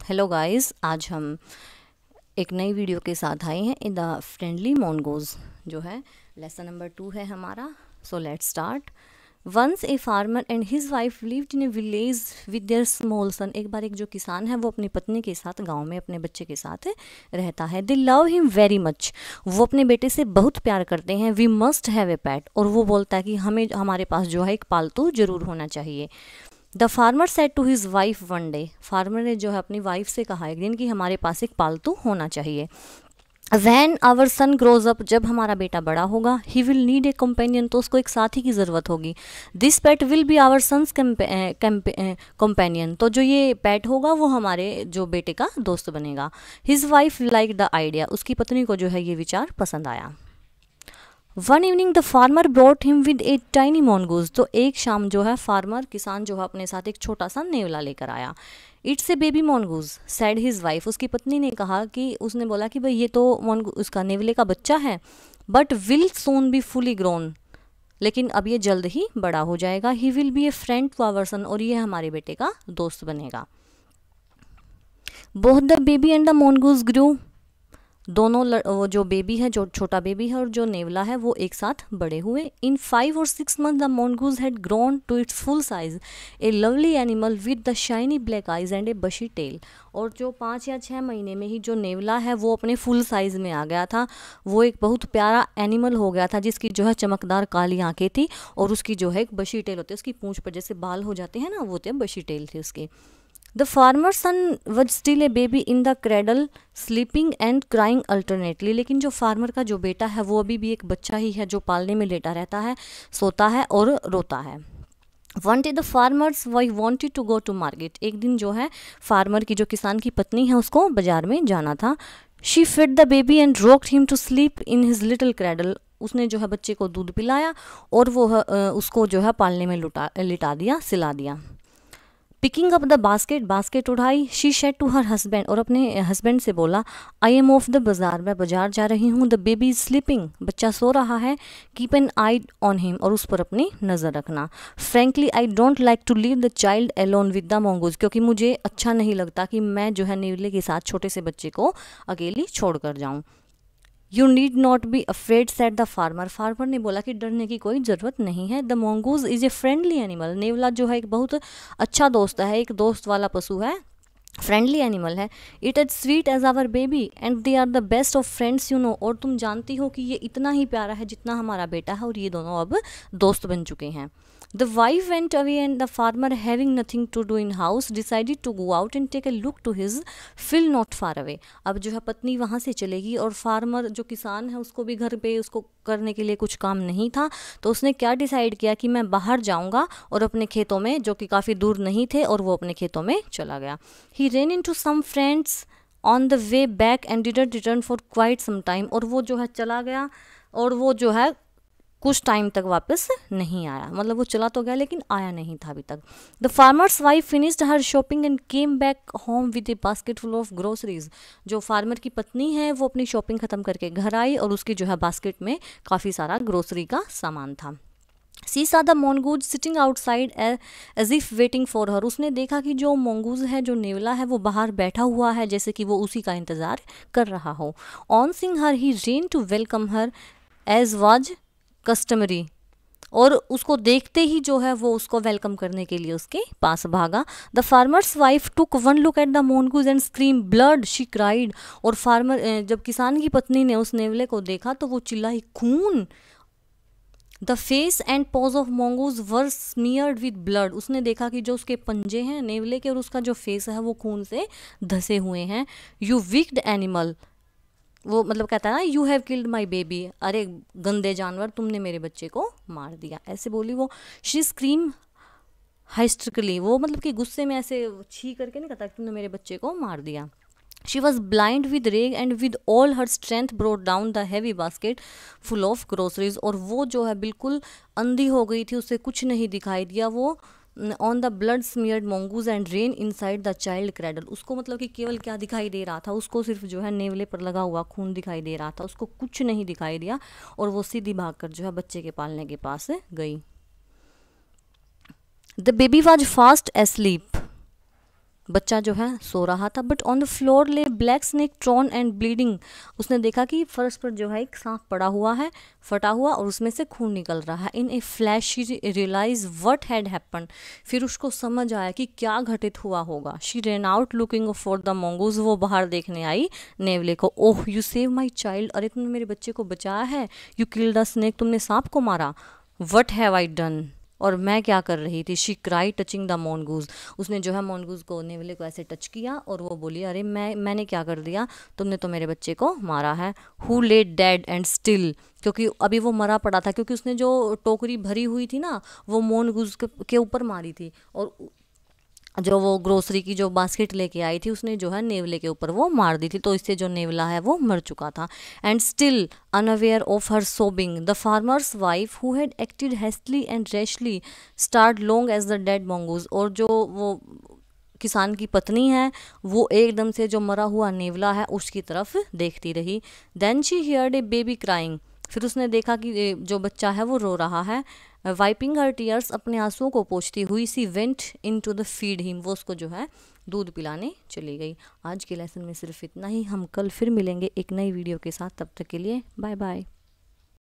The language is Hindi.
हेलो गाइस, आज हम एक नई वीडियो के साथ आए हैं इन द फ्रेंडली मोंगोज। जो है लेसन नंबर 2 है हमारा। So let's start. Once a farmer and his wife lived in a village with their small son. एक बार एक जो किसान है वो अपनी पत्नी के साथ गांव में अपने बच्चे के साथ रहता है। दे लव हिम वेरी मच। वो अपने बेटे से बहुत प्यार करते हैं। वी मस्ट हैव ए पेट। और वो बोलता है कि हमें हमारे पास जो है एक पालतू जरूर होना चाहिए। The farmer said to his wife one day. Farmer ने जो है अपनी वाइफ से कहा एक दिन कि हमारे पास एक पालतू होना चाहिए। When our son grows up. जब हमारा बेटा बड़ा होगा, he will need a companion. तो उसको एक साथी की ज़रूरत होगी। This pet will be our son's companion. तो जो ये पेट होगा वो हमारे जो बेटे का दोस्त बनेगा। His wife like the idea. उसकी पत्नी को जो है ये विचार पसंद आया। One evening the farmer brought him with a tiny mongoose। तो एक शाम जो है फार्मर किसान जो है अपने साथ एक छोटा सा नेवला लेकर आया। It's a baby mongoose sad his wife. उसकी पत्नी ने कहा कि उसने बोला कि भाई ये तो उसका नेवले का बच्चा है, but will soon be fully grown. लेकिन अब ये जल्द ही बड़ा हो जाएगा। He will be a friend to our son. और ये हमारे बेटे का दोस्त बनेगा। Both the baby and the mongoose grew. दोनों वो जो बेबी है, जो छोटा बेबी है और जो नेवला है, वो एक साथ बड़े हुए। इन 5 or 6 months the mongoose had grown to its full size, a lovely animal with the shiny black eyes and a bushy tail। और जो 5 या 6 महीने में ही जो नेवला है वो अपने फुल साइज में आ गया था। वो एक बहुत प्यारा एनिमल हो गया था जिसकी जो है चमकदार काली आंखें थी और उसकी जो है एक बशी टेल होती है। उसकी पूंछ पर जैसे बाल हो जाते हैं ना, वो थे बशी टेल थी उसकी। द फार्मर सन वज still a baby in the cradle sleeping and crying alternately. लेकिन जो फार्मर का जो बेटा है वो अभी भी एक बच्चा ही है जो पालने में लेटा रहता है, सोता है और रोता है। One day the farmer's wife wanted to go to market. एक दिन जो है फार्मर की जो किसान की पत्नी है उसको बाजार में जाना था। She fed the baby and rocked him to sleep in his little cradle. उसने जो है बच्चे को दूध पिलाया और वो उसको जो है पालने में लिटा दिया, सिला दिया। पिकिंग अप द बास्केट उठाई। She said to her husband. और अपने हस्बैंड से बोला, आई एम ऑफ द बाजार। मैं बाजार जा रही हूँ। The baby is sleeping. बच्चा सो रहा है। Keep an eye on him. और उस पर अपनी नज़र रखना। Frankly I don't like to leave the child alone with the mongoose। क्योंकि मुझे अच्छा नहीं लगता कि मैं जो है नेवले के साथ छोटे से बच्चे को अकेली छोड़ कर जाऊँ। You need not be afraid said the farmer. फार्मर ने बोला कि डरने की कोई ज़रूरत नहीं है। The mongoose is a friendly animal. नेवला जो है एक बहुत अच्छा दोस्त है, एक दोस्त वाला पशु है, फ्रेंडली एनिमल है। It is sweet as our baby and they are the best of friends you know. और तुम जानती हो कि ये इतना ही प्यारा है जितना हमारा बेटा है और ये दोनों अब दोस्त बन चुके हैं। The wife went away and the farmer having nothing to do in house decided to go out and take a look to his field not far away. अब जो है पत्नी वहाँ से चलेगी और फार्मर जो किसान है उसको भी घर पे उसको करने के लिए कुछ काम नहीं था। तो उसने क्या डिसाइड किया कि मैं बाहर जाऊँगा और अपने खेतों में, जो कि काफ़ी दूर नहीं थे, और वो अपने खेतों में चला गया। ही ran into some friends on the way back and didn't return for quite some time। और वो जो है चला गया और वो जो है कुछ टाइम तक वापस नहीं आया। मतलब वो चला तो गया लेकिन आया नहीं था अभी तक। The farmer's wife finished her shopping and came back home with A basket full of groceries. जो फार्मर की पत्नी है वो अपनी शॉपिंग ख़त्म करके घर आई और उसकी जो है बास्केट में काफ़ी सारा ग्रोसरी का सामान था। She saw the mongoose sitting outside as if waiting for her. उसने देखा कि जो mongoose है, जो नेवला है, वो बाहर बैठा हुआ है जैसे कि वो उसी का इंतज़ार कर रहा हो। On seeing her he ran to welcome her as was customary. और उसको देखते ही जो है वो उसको वेलकम करने के लिए उसके पास भागा। The farmer's wife took one look at the mongoose and scream blood she cried. और फार्मर जब किसान की पत्नी ने उस नेवले को देखा तो वो चिल्लाई, खून। The face and paws of mongoose were smeared with blood. उसने देखा कि जो उसके पंजे हैं नेवले के और उसका जो फेस है वो खून से धसे हुए हैं। You wicked animal. वो मतलब कहता है ना, you have killed my baby. अरे गंदे जानवर, तुमने मेरे बच्चे को मार दिया, ऐसे बोली वो। She scream hysterically. वो मतलब कि गुस्से में ऐसे छी करके नहीं कहता कि तुमने मेरे बच्चे को मार दिया। She was blind with rage and with all her strength brought down the heavy basket full of groceries। और वो जो है बिल्कुल अंधी हो गई थी, उससे कुछ नहीं दिखाई दिया। वो on the blood smeared mongoose and ran inside the child cradle. उसको मतलब कि केवल क्या दिखाई दे रहा था, उसको सिर्फ जो है नेवले पर लगा हुआ खून दिखाई दे रहा था, उसको कुछ नहीं दिखाई दिया। और वो सीधी भागकर जो है बच्चे के पालने के पास गई। The baby was fast asleep. बच्चा जो है सो रहा था। बट ऑन द फ्लोर ले black snake Tron and bleeding. उसने देखा कि फर्श पर जो है एक सांप पड़ा हुआ है, फटा हुआ, और उसमें से खून निकल रहा है। In a flash she realise what had happen. फिर उसको समझ आया कि क्या घटित हुआ होगा। She run out looking for the mongoose. वो बाहर देखने आई नेवले को। Oh you save my child, अरे तुमने मेरे बच्चे को बचाया है। यू किल द स्नेक, तुमने सांप को मारा। वट हैव आई डन, और मैं क्या कर रही थी। She cry touching the mongoose. उसने जो है मोनगूज को, नेवले को ऐसे टच किया और वो बोली, अरे मैंने क्या कर दिया, तुमने तो मेरे बच्चे को मारा है। Who laid dead and still, क्योंकि अभी वो मरा पड़ा था, क्योंकि उसने जो टोकरी भरी हुई थी ना वो मोनगूज के ऊपर मारी थी, और जो वो ग्रोसरी की जो बास्केट लेके आई थी उसने जो है नेवले के ऊपर वो मार दी थी, तो इससे जो नेवला है वो मर चुका था। And still unaware of her sobbing the farmer's wife who had acted hastily and rashly stared long as the dead mongoose. और जो वो किसान की पत्नी है वो एकदम से जो मरा हुआ नेवला है उसकी तरफ देखती रही। Then she heard a baby crying. फिर उसने देखा कि जो बच्चा है वो रो रहा है। वाइपिंग हर टीयर्स, अपने आंसुओं को पोंछती हुई, she went in to the feed him. वो उसको जो है दूध पिलाने चली गई। आज के लेसन में सिर्फ इतना ही। हम कल फिर मिलेंगे एक नई वीडियो के साथ। तब तक के लिए बाय बाय।